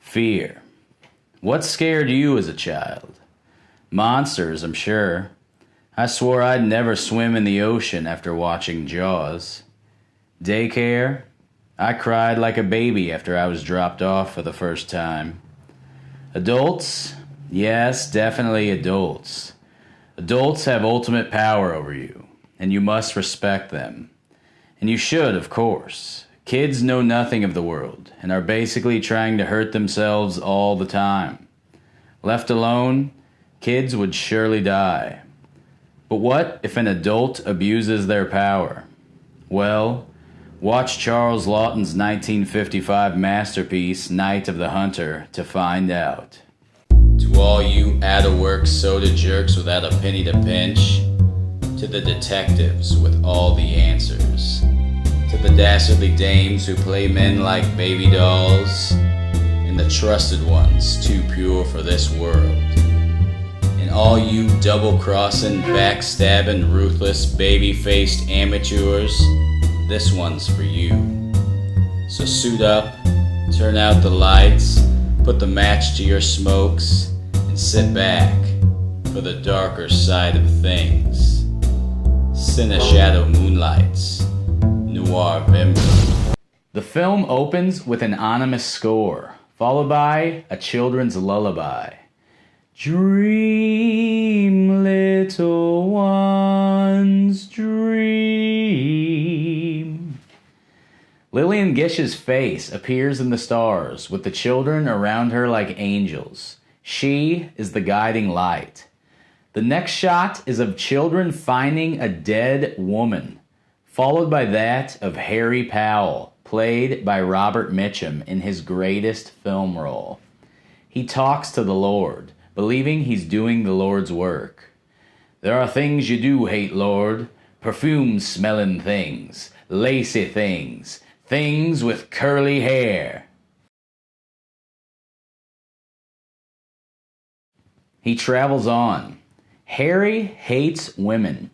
Fear. What scared you as a child? Monsters, I'm sure. I swore I'd never swim in the ocean after watching Jaws. Daycare. I cried like a baby after I was dropped off for the first time. Adults? Yes, definitely adults. Adults have ultimate power over you, and you must respect them. And you should, of course. Kids know nothing of the world, and are basically trying to hurt themselves all the time. Left alone, kids would surely die. But what if an adult abuses their power? Well, watch Charles Laughton's 1955 masterpiece, Night of the Hunter, to find out. To all you out-of-work soda jerks without a penny to pinch, to the detectives with all the answers, to the dastardly dames who play men like baby dolls, and the trusted ones too pure for this world, and all you double-crossing, backstabbing, ruthless, baby-faced amateurs, this one's for you. So suit up, turn out the lights, put the match to your smokes, and sit back for the darker side of things. Shadow moonlights, Noirvember. The film opens with an ominous score, followed by a children's lullaby. Dream, little ones, dream. Lillian Gish's face appears in the stars, with the children around her like angels. She is the guiding light. The next shot is of children finding a dead woman, followed by that of Harry Powell, played by Robert Mitchum in his greatest film role. He talks to the Lord, believing he's doing the Lord's work. There are things you do hate, Lord. Perfume-smelling things, lacy things, things with curly hair. He travels on. Harry hates women.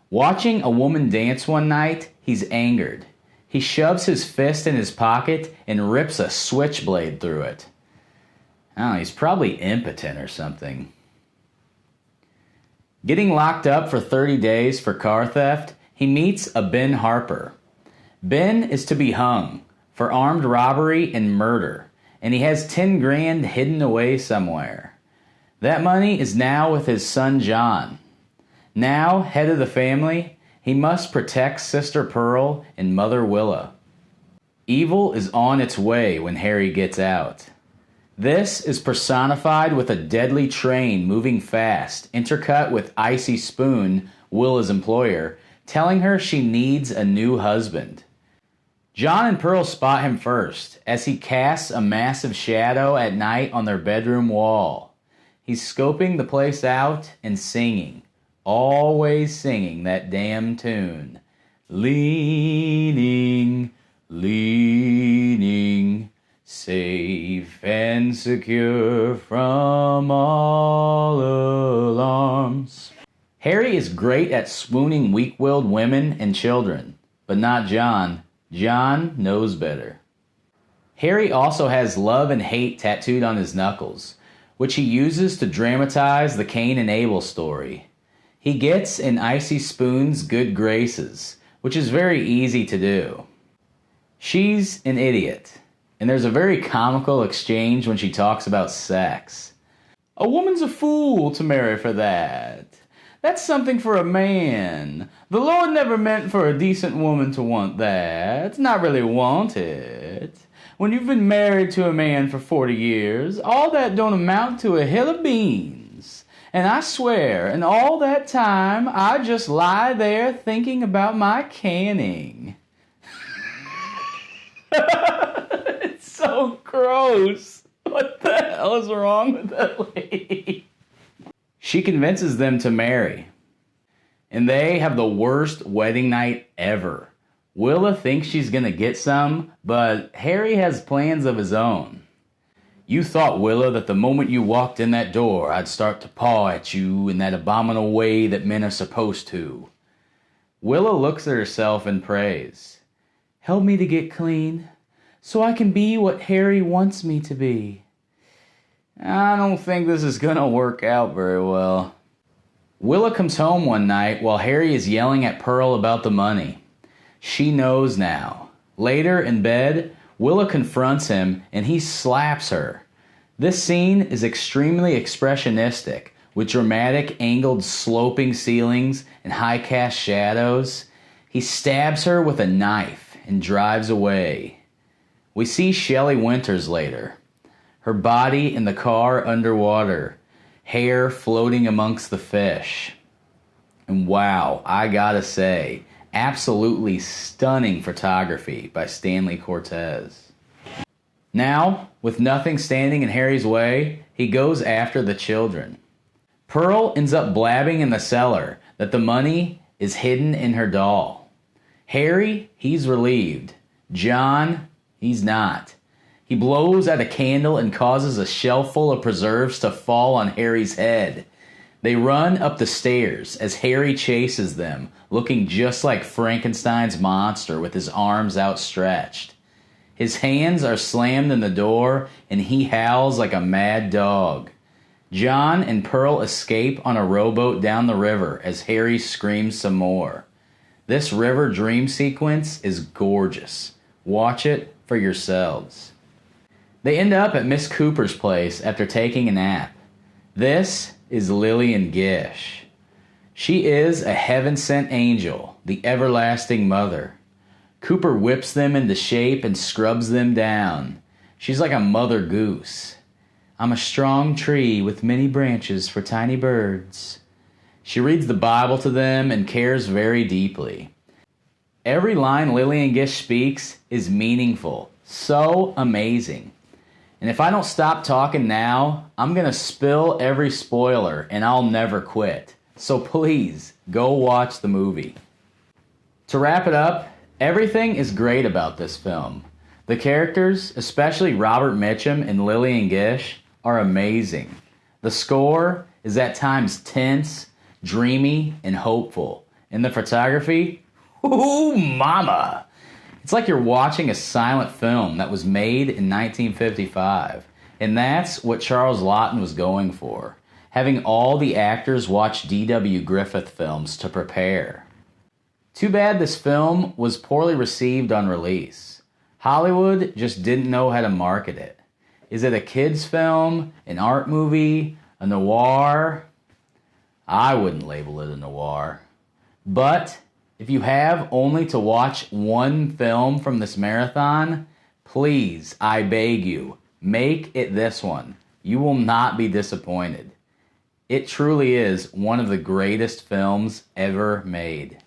Watching a woman dance one night, he's angered. He shoves his fist in his pocket and rips a switchblade through it. Oh, he's probably impotent or something. Getting locked up for 30 days for car theft, he meets a Ben Harper. Ben is to be hung for armed robbery and murder, and he has 10 grand hidden away somewhere. That money is now with his son John. Now, head of the family, he must protect Sister Pearl and Mother Willa. Evil is on its way when Harry gets out. This is personified with a deadly train moving fast, intercut with Icy Spoon, Willa's employer, telling her she needs a new husband. John and Pearl spot him first, as he casts a massive shadow at night on their bedroom wall. He's scoping the place out and singing, always singing that damn tune. Leaning, leaning, safe and secure from all alarms. Harry is great at swooning weak-willed women and children, but not John. John knows better. Harry also has love and hate tattooed on his knuckles, which he uses to dramatize the Cain and Abel story. He gets in Icy Spoon's good graces, which is very easy to do. She's an idiot, and there's a very comical exchange when she talks about sex. A woman's a fool to marry for that. That's something for a man. The Lord never meant for a decent woman to want that. Not really want it. When you've been married to a man for 40 years, all that don't amount to a hill of beans. And I swear, in all that time, I just lie there thinking about my canning. It's so gross. What the hell is wrong with that lady? She convinces them to marry. And they have the worst wedding night ever. Willa thinks she's gonna get some, but Harry has plans of his own. You thought, Willa, that the moment you walked in that door, I'd start to paw at you in that abominable way that men are supposed to. Willa looks at herself and prays. Help me to get clean, so I can be what Harry wants me to be. I don't think this is gonna work out very well. Willa comes home one night while Harry is yelling at Pearl about the money. She knows now. Later in bed, Willa confronts him and he slaps her. This scene is extremely expressionistic, with dramatic angled sloping ceilings and high cast shadows. He stabs her with a knife and drives away. We see Shelley Winters later. Her body in the car underwater, hair floating amongst the fish. And wow, I gotta say, absolutely stunning photography by Stanley Cortez. Now, with nothing standing in Harry's way, he goes after the children. Pearl ends up blabbing in the cellar that the money is hidden in her doll. Harry, he's relieved. John, he's not. He blows out a candle and causes a shelf full of preserves to fall on Harry's head. They run up the stairs as Harry chases them, looking just like Frankenstein's monster with his arms outstretched. His hands are slammed in the door and he howls like a mad dog. John and Pearl escape on a rowboat down the river as Harry screams some more. This river dream sequence is gorgeous. Watch it for yourselves. They end up at Miss Cooper's place after taking a nap. This is Lillian Gish. She is a heaven-sent angel, the everlasting mother. Cooper whips them into shape and scrubs them down. She's like a mother goose. I'm a strong tree with many branches for tiny birds. She reads the Bible to them and cares very deeply. Every line Lillian Gish speaks is meaningful. So amazing. And if I don't stop talking now, I'm going to spill every spoiler and I'll never quit. So please, go watch the movie. To wrap it up, everything is great about this film. The characters, especially Robert Mitchum and Lillian Gish, are amazing. The score is at times tense, dreamy, and hopeful. And the photography, ooh, mama! It's like you're watching a silent film that was made in 1955. And that's what Charles Laughton was going for, having all the actors watch D.W. Griffith films to prepare. Too bad this film was poorly received on release. Hollywood just didn't know how to market it. Is it a kid's film, an art movie, a noir? I wouldn't label it a noir. But if you have only to watch one film from this marathon, please, I beg you, make it this one. You will not be disappointed. It truly is one of the greatest films ever made.